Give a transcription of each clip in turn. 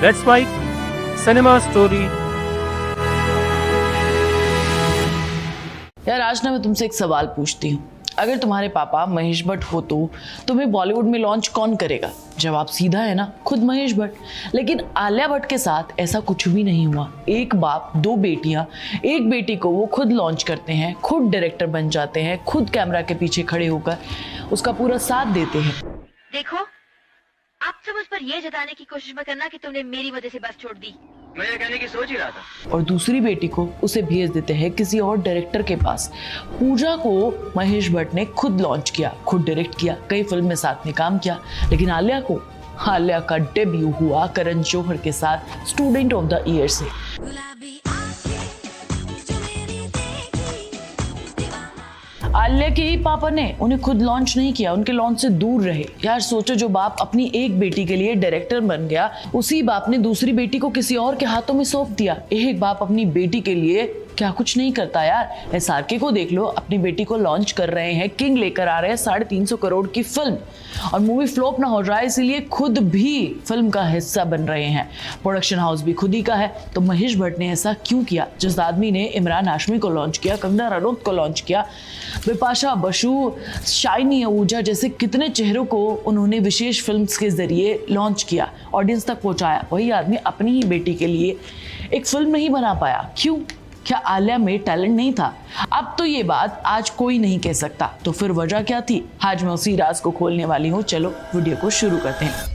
Let's write cinema story. यार आज ना मैं तुमसे एक सवाल पूछती हूँ, अगर तुम्हारे पापा महेश भट्ट हो तो तुम्हें बॉलीवुड में लॉन्च कौन करेगा? जवाब सीधा है ना, खुद महेश भट्ट। लेकिन आलिया भट्ट के साथ ऐसा कुछ भी नहीं हुआ। एक बाप दो बेटियां, एक बेटी को वो खुद लॉन्च करते हैं, खुद डायरेक्टर बन जाते हैं, खुद कैमरा के पीछे खड़े होकर उसका पूरा साथ देते हैं। देखो, आप सब उस पर यह जताने की कोशिश मत करना कि तुमने मेरी वजह से बस छोड़ दी। मैं ये कहने की सोच ही रहा था। और दूसरी बेटी को उसे भेज देते हैं किसी और डायरेक्टर के पास। पूजा को महेश भट्ट ने खुद लॉन्च किया, खुद डायरेक्ट किया, कई फिल्म में साथ में काम किया। लेकिन आलिया का डेब्यू हुआ करण जौहर के साथ स्टूडेंट ऑफ द ईयर से। आलिया के ही पापा ने उन्हें खुद लॉन्च नहीं किया, उनके लॉन्च से दूर रहे। यार सोचो, जो बाप अपनी एक बेटी के लिए डायरेक्टर बन गया, उसी बाप ने दूसरी बेटी को किसी और के हाथों में सौंप दिया। एक बाप अपनी बेटी के लिए क्या कुछ नहीं करता यार। SRK को देख लो, अपनी बेटी को लॉन्च कर रहे हैं, किंग लेकर आ रहे हैं 350 करोड़ की फिल्म, और मूवी फ्लॉप ना हो रहा है इसीलिए खुद भी फिल्म का हिस्सा बन रहे हैं। प्रोडक्शन हाउस भी खुद ही का है। तो महेश भट्ट ने ऐसा क्यों किया? जिस आदमी ने इमरान हाशमी को लॉन्च किया, कंगना रनौत को लॉन्च किया, बिपाशा बसु, शाइनी आहूजा जैसे कितने चेहरों को उन्होंने विशेष फिल्म्स के जरिए लॉन्च किया, ऑडियंस तक पहुंचाया, वही आदमी अपनी ही बेटी के लिए एक फिल्म नहीं बना पाया। क्यों? क्या आलिया में टैलेंट नहीं था? अब तो ये बात आज कोई नहीं कह सकता, तो फिर वजह क्या थी? आज मैं उसी राज को खोलने वाली हूँ। चलो वीडियो को शुरू करते हैं।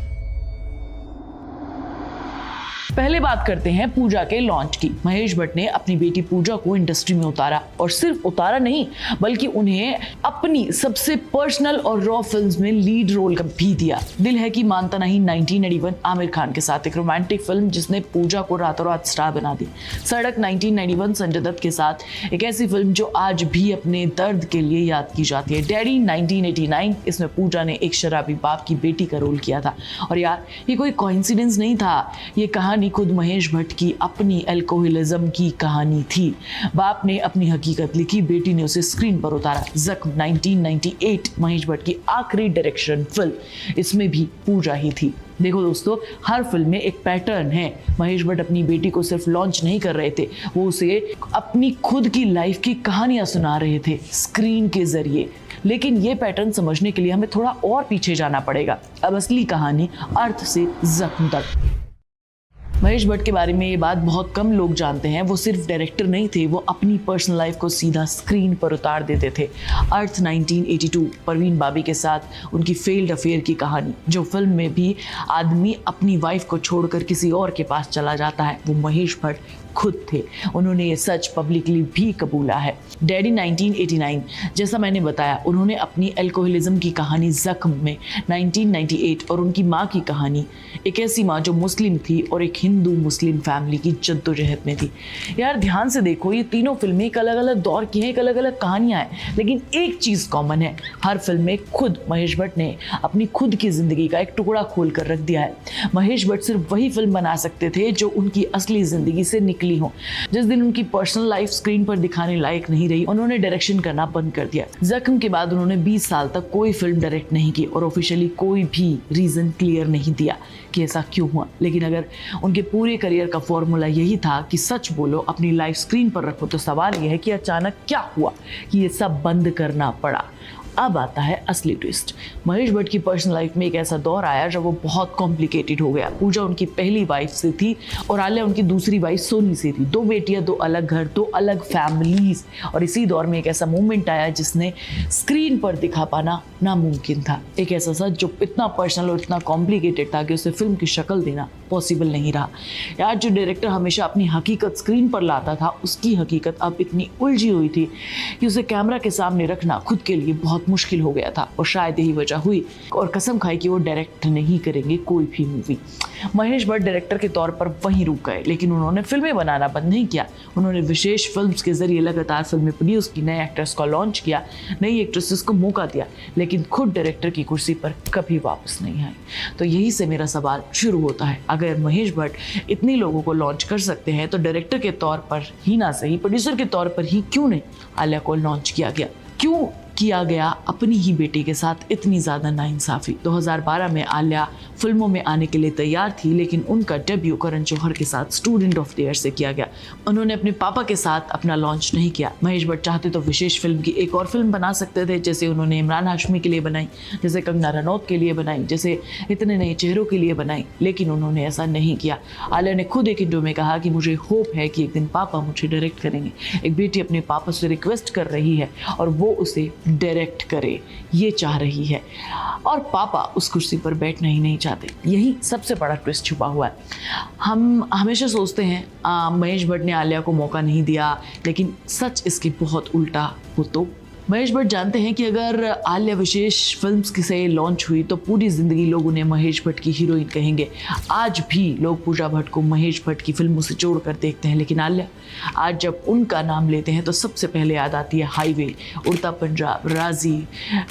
पहले बात करते हैं पूजा के लॉन्च की। महेश भट्ट ने अपनी बेटी पूजा को इंडस्ट्री में उतारा, और सिर्फ उतारा नहीं बल्कि उन्हें अपनी सबसे पर्सनल और रॉ फिल्म्स में लीड रोल भी दिया। दिल है कि मानता नहीं 1991 आमिर खान के साथ एक रोमांटिक फिल्म जिसने पूजा को रातों रात स्टार बना दी। सड़क 1991 संजय दत्त के साथ एक ऐसी फिल्म जो आज भी अपने दर्द के लिए याद की जाती है। डैडी 1989, इसमें पूजा ने एक शराबी बाप की बेटी का रोल किया था। और यार ये कोई कोइंसिडेंस नहीं था, ये कहानी खुद महेश भट्ट की अपनी अल्कोहलिज्म की कहानी थी। बाप ने अपनी हकीकत लिखी, बेटी ने उसे स्क्रीन पर उतारा। जख्म 1998 महेश भट्ट की आखिरी डायरेक्शन फिल्म, इसमें भी पूजा ही थी। देखो दोस्तों, हर फिल्म में एक पैटर्न है। महेश भट्ट अपनी बेटी को सिर्फ लॉन्च नहीं कर रहे थे, वो उसे अपनी खुद की लाइफ की कहानियां सुना रहे थे स्क्रीन के जरिए। लेकिन ये पैटर्न समझने के लिए हमें थोड़ा और पीछे जाना पड़ेगा। अब असली कहानी अर्थ से जख्म तक। महेश भट्ट के बारे में ये बात बहुत कम लोग जानते हैं। वो सिर्फ डायरेक्टर नहीं थे, वो अपनी पर्सनल लाइफ को सीधा स्क्रीन पर उतार देते थे। अर्थ 1982 परवीन बाबी के साथ उनकी फेल्ड अफेयर की कहानी, जो फिल्म में भी आदमी अपनी वाइफ को छोड़कर किसी और के पास चला जाता है, वो महेश भट्ट खुद थे। उन्होंने ये सच पब्लिकली भी कबूला है। डैडी 1989, जैसा मैंने बताया, उन्होंने अपनी अल्कोहलिज्म की कहानी जख्म में 1998 और उनकी माँ की कहानी, एक ऐसी माँ जो मुस्लिम थी और एक हिंदू मुस्लिम फैमिली की जद्दोजहद में थी। यार ध्यान से देखो, ये तीनों फिल्में एक अलग अलग दौर की हैं, एक अलग अलग कहानियाँ हैं, लेकिन एक चीज़ कॉमन है, हर फिल्म में खुद महेश भट्ट ने अपनी खुद की ज़िंदगी का एक टुकड़ा खोल कर रख दिया है। महेश भट्ट सिर्फ वही फिल्म बना सकते थे जो उनकी असली ज़िंदगी से निकली हो। जिस दिन उनकी पर्सनल लाइफ स्क्रीन पर दिखाने लायक नहीं रही, उन्होंने डायरेक्शन करना बंद कर दिया। जख्म के बाद उन्होंने 20 साल तक कोई फिल्म डायरेक्ट नहीं की और ऑफिशियली कोई भी रीजन क्लियर नहीं दिया कि ऐसा क्यों हुआ। लेकिन अगर उनके पूरे करियर का फॉर्मूला यही था कि सच बोलो, अपनी लाइफ स्क्रीन पर रखो, तो सवाल यह है कि अचानक क्या हुआ कि ये सब बंद करना पड़ा। अब आता है असली ट्विस्ट। महेश भट्ट की पर्सनल लाइफ में एक ऐसा दौर आया जब वो बहुत कॉम्प्लिकेटेड हो गया। पूजा उनकी पहली वाइफ से थी और आलिया उनकी दूसरी वाइफ सोनी से थी। दो बेटियां, दो अलग घर, दो अलग फैमिलीज। और इसी दौर में एक ऐसा मोमेंट आया जिसने स्क्रीन पर दिखा पाना नामुमकिन था। एक ऐसा सच जो इतना पर्सनल और इतना कॉम्प्लिकेटेड था कि उसे फिल्म की शक्ल देना पॉसिबल नहीं रहा। यार जो डायरेक्टर हमेशा अपनी हकीकत स्क्रीन पर लाता था, उसकी हकीकत अब इतनी उलझी हुई थी कि उसे कैमरा के सामने रखना खुद के लिए बहुत मुश्किल हो गया था। और शायद यही वजह हुई और कसम खाई कि वो डायरेक्ट नहीं करेंगे कोई भी मूवी। महेश भट्ट डायरेक्टर के तौर पर वहीं रुक गए, लेकिन उन्होंने फिल्में बनाना बंद नहीं किया। उन्होंने विशेष फिल्म्स के जरिए लगातार फिल्में प्रोड्यूस की, नए एक्टर्स को लॉन्च किया, नई एक्ट्रेसेस को मौका दिया, लेकिन खुद डायरेक्टर की कुर्सी पर कभी वापस नहीं आए। तो यही से मेरा सवाल शुरू होता है, अगर महेश भट्ट इतने लोगों को लॉन्च कर सकते हैं तो डायरेक्टर के तौर पर ही ना सही, प्रोड्यूसर के तौर पर ही क्यों नहीं आलिया को लॉन्च किया गया? क्यों किया गया अपनी ही बेटी के साथ इतनी ज़्यादा नाइंसाफ़ी। 2012 में आलिया फिल्मों में आने के लिए तैयार थी, लेकिन उनका डेब्यू करण जौहर के साथ स्टूडेंट ऑफ द ईयर से किया गया। उन्होंने अपने पापा के साथ अपना लॉन्च नहीं किया। महेश भट्ट चाहते तो विशेष फिल्म की एक और फिल्म बना सकते थे, जैसे उन्होंने इमरान हाशमी के लिए बनाई, जैसे कंगना रनौत के लिए बनाई, जैसे इतने नए चेहरों के लिए बनाई, लेकिन उन्होंने ऐसा नहीं किया। आलिया ने खुद एक इंटरव्यू में कहा कि मुझे होप है कि एक दिन पापा मुझे डायरेक्ट करेंगे। एक बेटी अपने पापा से रिक्वेस्ट कर रही है और वो उसे डायरेक्ट करे, ये चाह रही है, और पापा उस कुर्सी पर बैठना ही नहीं चाहते। यही सबसे बड़ा ट्विस्ट छुपा हुआ है। हम हमेशा सोचते हैं महेश भट्ट ने आलिया को मौका नहीं दिया, लेकिन सच इसकी बहुत उल्टा हो। तो महेश भट्ट जानते हैं कि अगर आलिया विशेष फिल्म्स की से लॉन्च हुई तो पूरी ज़िंदगी लोग उन्हें महेश भट्ट की हीरोइन कहेंगे। आज भी लोग पूजा भट्ट को महेश भट्ट की फिल्मों से जोड़कर देखते हैं, लेकिन आलिया, आज जब उनका नाम लेते हैं तो सबसे पहले याद आती है हाईवे, उड़ता पंजाब, राजी,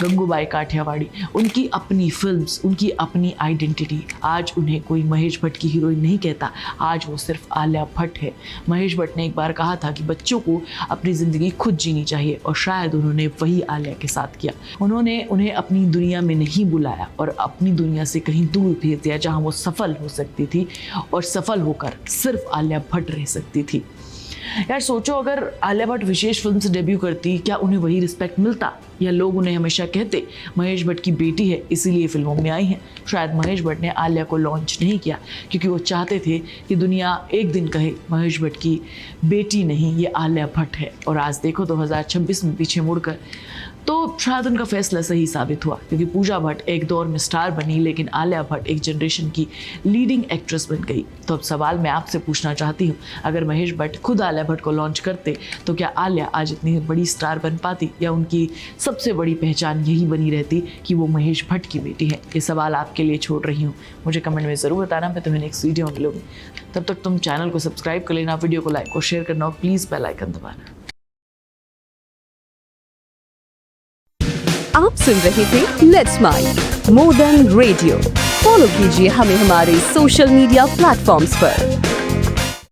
गंगूबाई काठियावाड़ी। उनकी अपनी फिल्म्स, उनकी अपनी आइडेंटिटी। आज उन्हें कोई महेश भट्ट की हीरोइन नहीं कहता, आज वो सिर्फ आलिया भट्ट है। महेश भट्ट ने एक बार कहा था कि बच्चों को अपनी ज़िंदगी खुद जीनी चाहिए, और शायद उन्होंने वही आलिया के साथ किया। उन्होंने उन्हें अपनी दुनिया में नहीं बुलाया और अपनी दुनिया से कहीं दूर भेज दिया, जहां वो सफल हो सकती थी, और सफल होकर सिर्फ आलिया भट्ट रह सकती थी। यार सोचो, अगर आलिया भट्ट विशेष फिल्म से डेब्यू करती, क्या उन्हें वही रिस्पेक्ट मिलता, या लोग उन्हें हमेशा कहते महेश भट्ट की बेटी है इसीलिए फिल्मों में आई हैं। शायद महेश भट्ट ने आलिया को लॉन्च नहीं किया क्योंकि वो चाहते थे कि दुनिया एक दिन कहे महेश भट्ट की बेटी नहीं, ये आलिया भट्ट है। और आज देखो 2026 में पीछे मुड़कर, तो शायद उनका फैसला सही साबित हुआ, क्योंकि पूजा भट्ट एक दौर में स्टार बनी, लेकिन आलिया भट्ट एक जनरेशन की लीडिंग एक्ट्रेस बन गई। तो अब सवाल मैं आपसे पूछना चाहती हूँ, अगर महेश भट्ट खुद आलिया भट्ट को लॉन्च करते तो क्या आलिया आज इतनी बड़ी स्टार बन पाती, या उनकी सबसे बड़ी पहचान यही बनी रहती कि वो महेश भट्ट की बेटी है? ये सवाल आपके लिए छोड़ रही हूँ, मुझे कमेंट में ज़रूर बताना। मैं तुम्हें नेक्स्ट वीडियो में मिलूंगी। तब तक तुम चैनल को सब्सक्राइब कर लेना, वीडियो को लाइक और शेयर करना, और प्लीज़ बेल आइकन दबाना। आप सुन रहे थे let's mind more than radio. Follow कीजिए हमें हमारे सोशल मीडिया प्लेटफॉर्म्स पर।